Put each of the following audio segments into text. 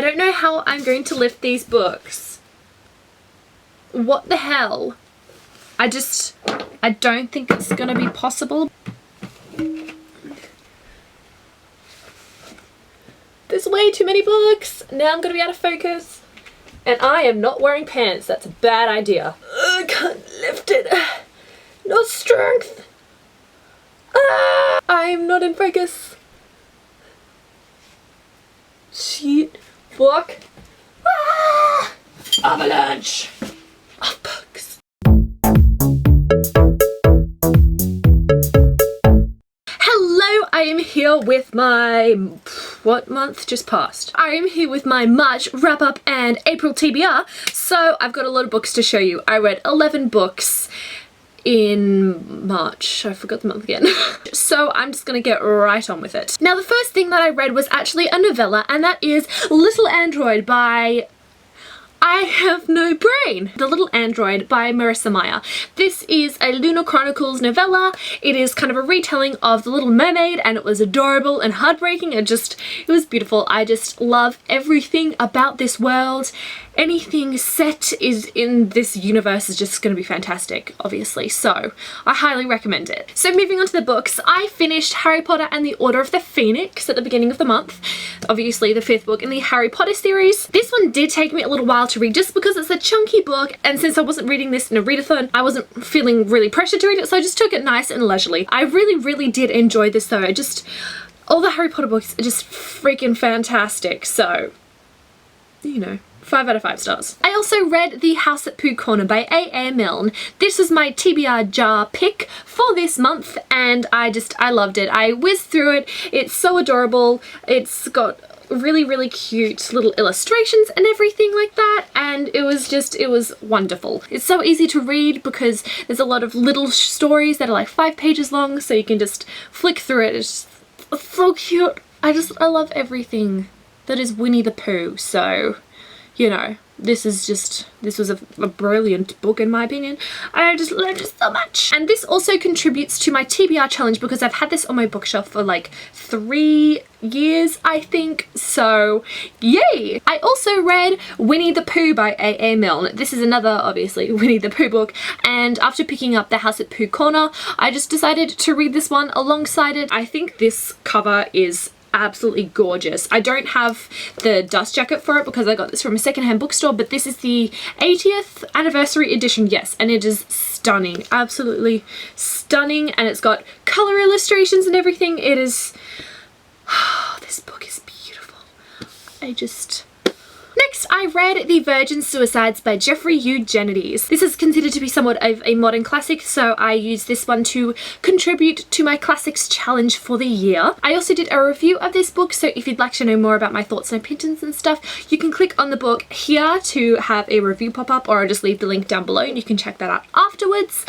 I don't know how I'm going to lift these books. What the hell? I don't think it's gonna be possible. There's way too many books. Now I'm gonna be out of focus. And I am not wearing pants. That's a bad idea. I can't lift it. No strength. I'm not in focus. Shit. Fuck. Avalanche of books. Hello, I am here with my... what month just passed? I am here with my March wrap up and April TBR. So I've got a lot of books to show you. I read 11 books in March. I forgot the month again. So I'm just gonna get right on with it. Now the first thing that I read was actually a novella, and that is Little Android by... I have no brain. The Little Android by Marissa Meyer. This is a Lunar Chronicles novella. It is kind of a retelling of The Little Mermaid, and it was adorable and heartbreaking. It was beautiful. I just love everything about this world. Anything set is in this universe is just going to be fantastic, obviously, so I highly recommend it. So moving on to the books, I finished Harry Potter and the Order of the Phoenix at the beginning of the month. Obviously the 5th book in the Harry Potter series. This one did take me a little while to read just because it's a chunky book, and since I wasn't reading this in a readathon, I wasn't feeling really pressured to read it, so I just took it nice and leisurely. I really did enjoy this though. All the Harry Potter books are just freaking fantastic, so, you know. 5 out of 5 stars. I also read The House at Pooh Corner by A.A. Milne. This was my TBR jar pick for this month, and I loved it. I whizzed through it. It's so adorable. It's got really cute little illustrations and everything like that, and it was wonderful. It's so easy to read because there's a lot of little stories that are like 5 pages long, so you can just flick through it. It's so cute. I love everything that is Winnie the Pooh, so you know, this was a brilliant book in my opinion. I just loved it so much. And this also contributes to my TBR challenge because I've had this on my bookshelf for like 3 years, I think, so yay! I also read Winnie the Pooh by A.A. Milne. This is another, obviously, Winnie the Pooh book, and after picking up The House at Pooh Corner, I just decided to read this one alongside it. I think this cover is absolutely gorgeous. I don't have the dust jacket for it because I got this from a secondhand bookstore, but this is the 80th anniversary edition, yes, and it is stunning, absolutely stunning, and it's got color illustrations and everything. It is... this book is beautiful. Next, I read The Virgin Suicides by Jeffrey Eugenides. This is considered to be somewhat of a modern classic, so I used this one to contribute to my classics challenge for the year. I also did a review of this book, so if you'd like to know more about my thoughts and opinions and stuff, you can click on the book here to have a review pop up, or I'll just leave the link down below and you can check that out afterwards.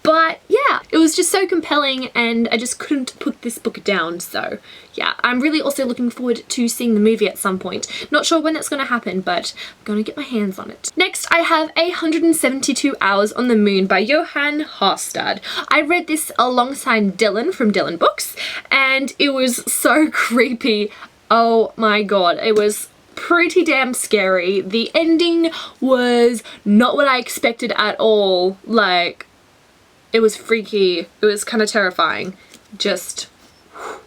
But yeah, it was just so compelling and I just couldn't put this book down, so yeah. I'm really also looking forward to seeing the movie at some point. Not sure when that's going to happen, but I'm going to get my hands on it. Next, I have 172 Hours on the Moon by Johan Harstad. I read this alongside Dylan from Dylan Books, and it was so creepy. Oh my god, it was pretty damn scary. The ending was not what I expected at all. Like, it was freaky. It was kind of terrifying.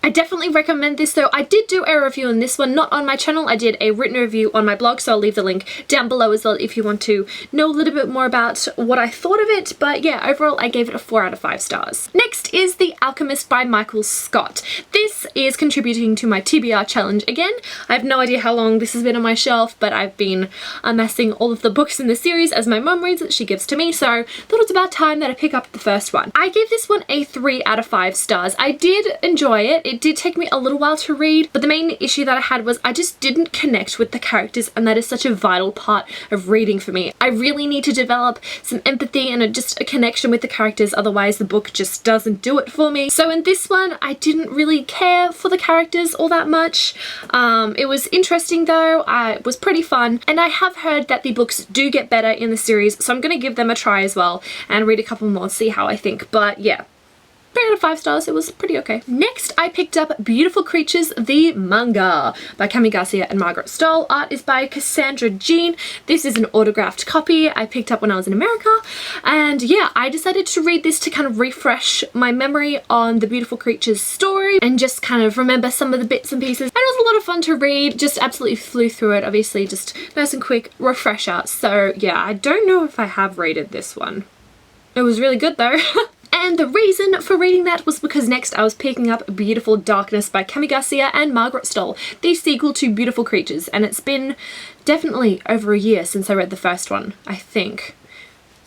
I definitely recommend this though. I did do a review on this one, not on my channel. I did a written review on my blog, so I'll leave the link down below as well if you want to know a little bit more about what I thought of it. But yeah, overall I gave it a 4 out of 5 stars. Next is The Alchemist by Michael Scott. This is contributing to my TBR challenge again. I have no idea how long this has been on my shelf, but I've been amassing all of the books in the series as my mum reads it, she gives to me, so I thought it's about time that I pick up the first one. I gave this one a 3 out of 5 stars. I did enjoy it. It did take me a little while to read, but the main issue that I had was I just didn't connect with the characters, and that is such a vital part of reading for me. I really need to develop some empathy and just a connection with the characters, otherwise the book just doesn't do it for me. So in this one, I didn't really care for the characters all that much. It was interesting though, it was pretty fun, and I have heard that the books do get better in the series, so I'm going to give them a try as well and read a couple more to see how I think. But yeah, 3 out of 5 stars. It was pretty okay. Next, I picked up Beautiful Creatures, the manga by Cami Garcia and Margaret Stoll. Art is by Cassandra Jean. This is an autographed copy I picked up when I was in America. And yeah, I decided to read this to kind of refresh my memory on the Beautiful Creatures story and just kind of remember some of the bits and pieces. And it was a lot of fun to read. Just absolutely flew through it. Obviously, just nice and quick refresher. So yeah, I don't know if I have rated this one. It was really good though. And the reason for reading that was because next I was picking up Beautiful Darkness by Cami Garcia and Margaret Stoll, the sequel to Beautiful Creatures, and it's been definitely over a year since I read the first one, I think.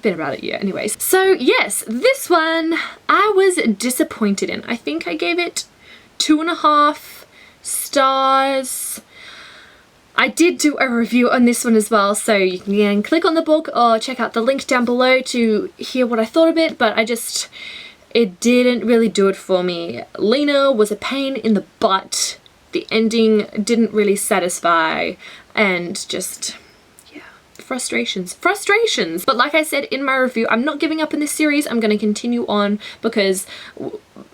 Been about a year anyways. So yes, this one I was disappointed in. I think I gave it 2.5 stars. I did do a review on this one as well, so you can click on the book or check out the link down below to hear what I thought of it, but it didn't really do it for me. Lena was a pain in the butt. The ending didn't really satisfy, and just, yeah, frustrations. But like I said in my review, I'm not giving up in this series. I'm going to continue on because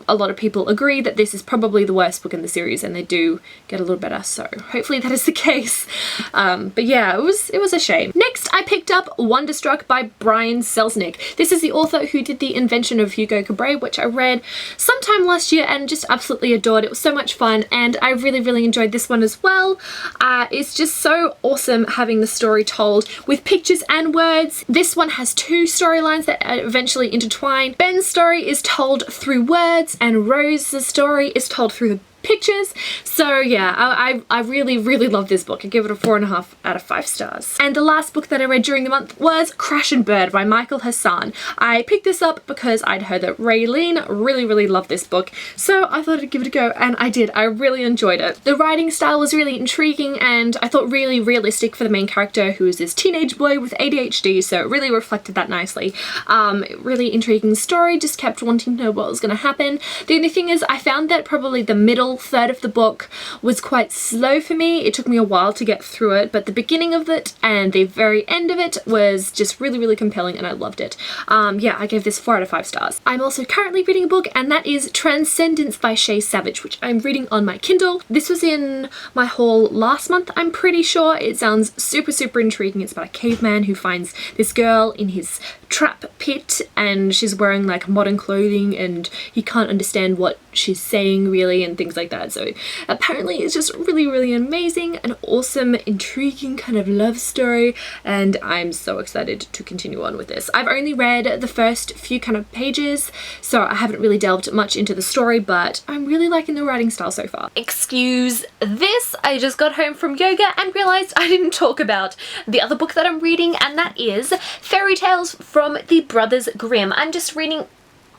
a lot of people agree that this is probably the worst book in the series, and they do get a little better, so hopefully that is the case. But yeah, it was a shame. Next, I picked up Wonderstruck by Brian Selznick. This is the author who did The Invention of Hugo Cabret, which I read sometime last year and just absolutely adored. It was so much fun, and I really enjoyed this one as well. It's just so awesome having the story told with pictures and words. This one has 2 storylines that eventually intertwine. Ben's story is told through words, and Rose's story is told through the pictures. So yeah, I really love this book. I give it a 4.5 out of 5 stars. And the last book that I read during the month was Crash and Bird by Michael Hassan. I picked this up because I'd heard that Raylene really loved this book, so I thought I'd give it a go, and I did. I really enjoyed it. The writing style was really intriguing, and I thought really realistic for the main character, who is this teenage boy with ADHD, so it really reflected that nicely. Really intriguing story, just kept wanting to know what was going to happen. The only thing is I found that probably the middle third of the book was quite slow for me. It took me a while to get through it, but the beginning of it and the very end of it was just really compelling, and I loved it. Yeah, I gave this 4 out of 5 stars. I'm also currently reading a book, and that is Transcendence by Shay Savage, which I'm reading on my Kindle. This was in my haul last month, I'm pretty sure. It sounds super intriguing. It's about a caveman who finds this girl in his trap pit, and she's wearing like modern clothing, and he can't understand what she's saying really, and things like that. So apparently it's just really amazing, an awesome, intriguing kind of love story, and I'm so excited to continue on with this. I've only read the first few kind of pages, so I haven't really delved much into the story, but I'm really liking the writing style so far. Excuse this, I just got home from yoga and realized I didn't talk about the other book that I'm reading, and that is Fairy Tales from the Brothers Grimm. I'm just reading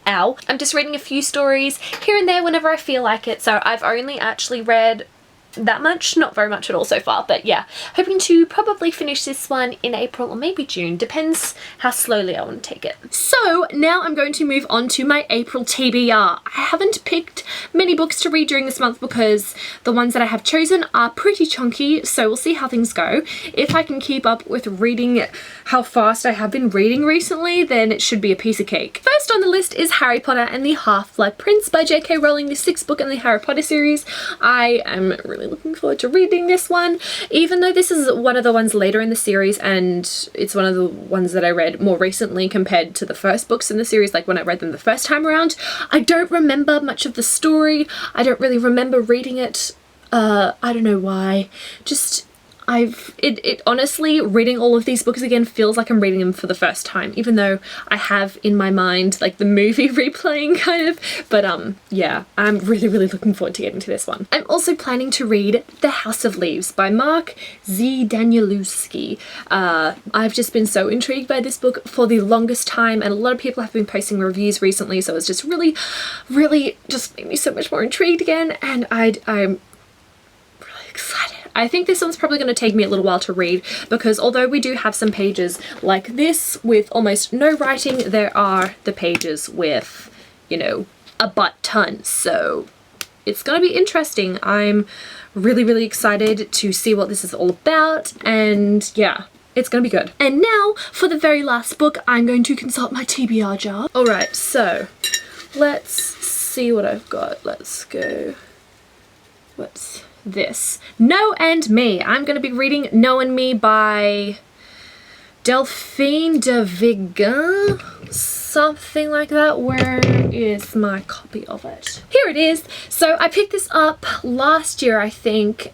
a few stories here and there whenever I feel like it, so I've only actually read that much, not very much at all so far, but yeah, hoping to probably finish this one in April or maybe June, depends how slowly I want to take it. So now I'm going to move on to my April TBR. I haven't picked many books to read during this month because the ones that I have chosen are pretty chunky, so we'll see how things go. If I can keep up with reading how fast I have been reading recently, then it should be a piece of cake. First on the list is Harry Potter and the Half-Blood Prince by J.K. Rowling, the 6th book in the Harry Potter series. I am really looking forward to reading this one, even though this is one of the ones later in the series, and it's one of the ones that I read more recently compared to the first books in the series, like when I read them the first time around. I don't remember much of the story. I don't really remember reading it. I don't know why. Just it honestly, reading all of these books again feels like I'm reading them for the first time, even though I have in my mind like the movie replaying kind of, but yeah, I'm really looking forward to getting to this one. I'm also planning to read The House of Leaves by Mark Z. Danielewski. I've just been so intrigued by this book for the longest time, and a lot of people have been posting reviews recently, so it's just really just made me so much more intrigued again, and I'm really excited. I think this one's probably going to take me a little while to read, because although we do have some pages like this with almost no writing, there are the pages with, you know, a butt ton, so it's going to be interesting. I'm really excited to see what this is all about, and yeah, it's gonna be good. And now for the very last book, I'm going to consult my TBR jar. Alright, so let's see what I've got. Let's go. What's this? No and Me. I'm going to be reading No and Me by Delphine de Vigan, something like that. Where is my copy of it? Here it is. So I picked this up last year, I think.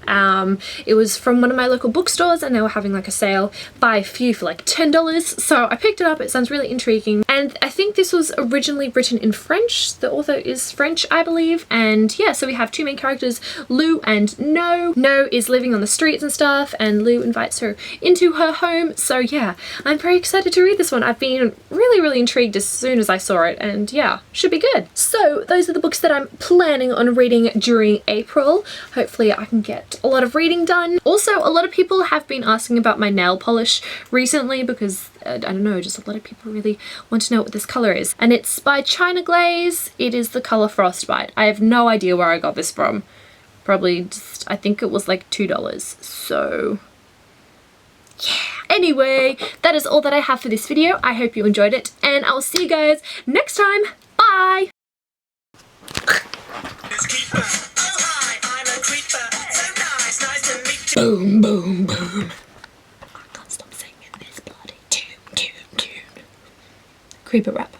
It was from one of my local bookstores and they were having like a sale, buy a few for like $10. So I picked it up. It sounds really intriguing. And I think this was originally written in French. The author is French, I believe. And yeah, so we have two main characters, Lou and No. No is living on the streets and stuff, and Lou invites her into her home. So yeah, I'm very excited to read this one. I've been really intrigued as soon as I saw it, and yeah, should be good. So those are the books that I'm planning on reading during April. Hopefully I can get a lot of reading done. Also, a lot of people have been asking about my nail polish recently because I don't know, just a lot of people really want to know what this color is. And it's by China Glaze. It is the color Frostbite. I have no idea where I got this from. Probably just, I think it was like $2. So yeah. Anyway, that is all that I have for this video. I hope you enjoyed it, and I will see you guys next time. Bye! Boom, boom, boom. I can't stop singing this bloody tune. Creeper rap.